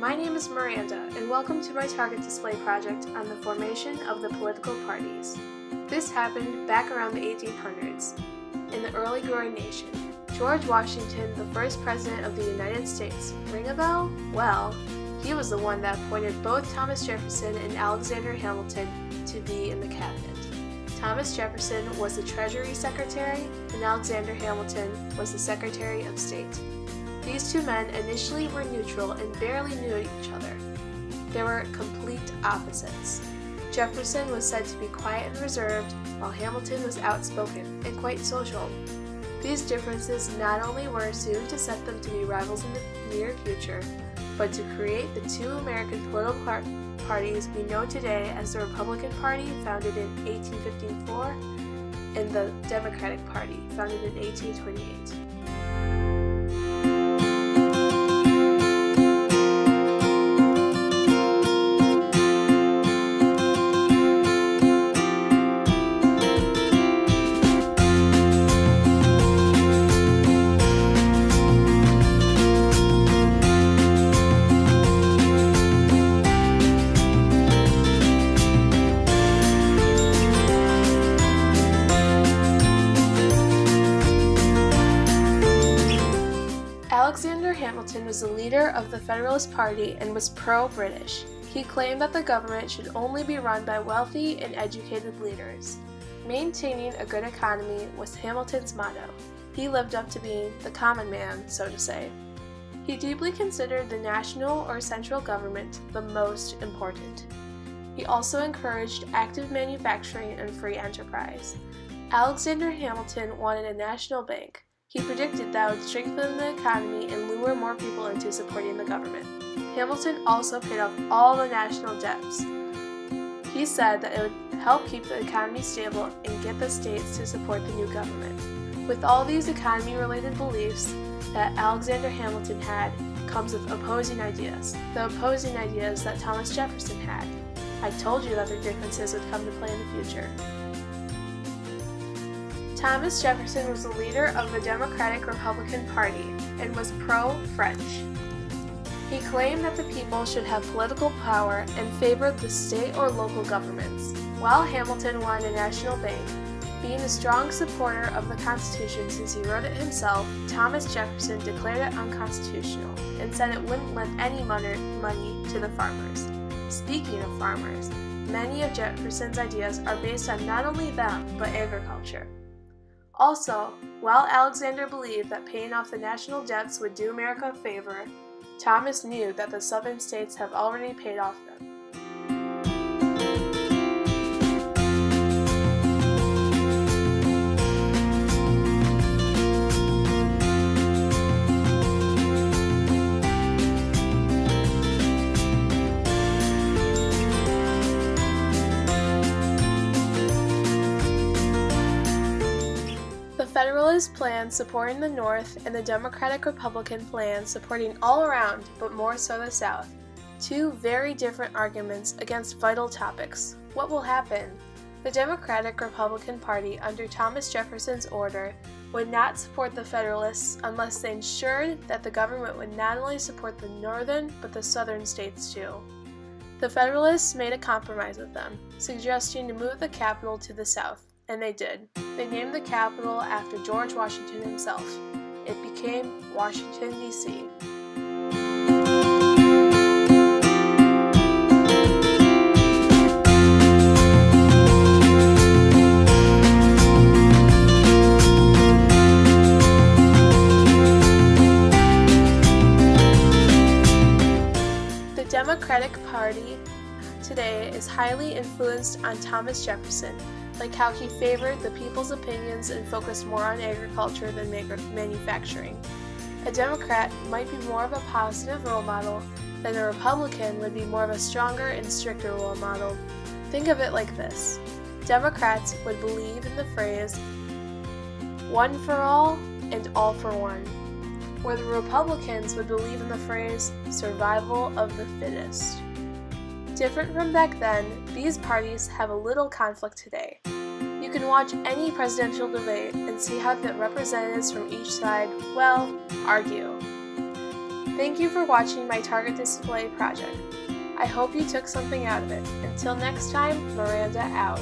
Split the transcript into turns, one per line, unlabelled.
my name is Miranda, and welcome to my target display project on the formation of the political parties. This happened back around the 1800s, in the early growing nation. George Washington, the first president of the United States. Ring a bell? Well, he was the one that appointed both Thomas Jefferson and Alexander Hamilton to be in the cabinet. Thomas Jefferson was the Treasury Secretary, and Alexander Hamilton was the Secretary of State. These two men initially were neutral and barely knew each other. They were complete opposites. Jefferson was said to be quiet and reserved, while Hamilton was outspoken and quite social. These differences not only were assumed to set them to be rivals in the near future, but to create the two American political parties we know today as the Republican Party, founded in 1854, and the Democratic Party, founded in 1828. Alexander Hamilton was the leader of the Federalist Party and was pro-British. He claimed that the government should only be run by wealthy and educated leaders. Maintaining a good economy was Hamilton's motto. He lived up to being the common man, so to say. He deeply considered the national or central government the most important. He also encouraged active manufacturing and free enterprise. Alexander Hamilton wanted a national bank. He predicted that would strengthen the economy and lure more people into supporting the government. Hamilton also paid off all the national debts. He said that it would help keep the economy stable and get the states to support the new government. With all these economy-related beliefs that Alexander Hamilton had, comes with opposing ideas. The opposing ideas that Thomas Jefferson had. I told you that their differences would come to play in the future. Thomas Jefferson was the leader of the Democratic Republican Party and was pro-French. He claimed that the people should have political power and favored the state or local governments, while Hamilton wanted a national bank. Being a strong supporter of the Constitution since he wrote it himself, Thomas Jefferson declared it unconstitutional and said it wouldn't lend any money to the farmers. Speaking of farmers, many of Jefferson's ideas are based on not only them, but agriculture. Also, while Alexander believed that paying off the national debts would do America a favor, Thomas knew that the southern states have already paid off them. The Federalist plan supporting the North and the Democratic-Republican plan supporting all around, but more so the South. Two very different arguments against vital topics. What will happen? The Democratic-Republican Party, under Thomas Jefferson's order, would not support the Federalists unless they ensured that the government would not only support the northern, but the southern states too. The Federalists made a compromise with them, suggesting to move the capital to the south. And they did. They named the capital after George Washington himself. It became Washington, D.C. The Democratic Party today is highly influenced on Thomas Jefferson, like how he favored the people's opinions and focused more on agriculture than manufacturing. A Democrat might be more of a positive role model than a Republican would be more of a stronger and stricter role model. Think of it like this. Democrats would believe in the phrase, one for all and all for one, where the Republicans would believe in the phrase, survival of the fittest. Different from back then, these parties have a little conflict today. You can watch any presidential debate and see how the representatives from each side, well, argue. Thank you for watching my target display project. I hope you took something out of it. Until next time, Miranda out.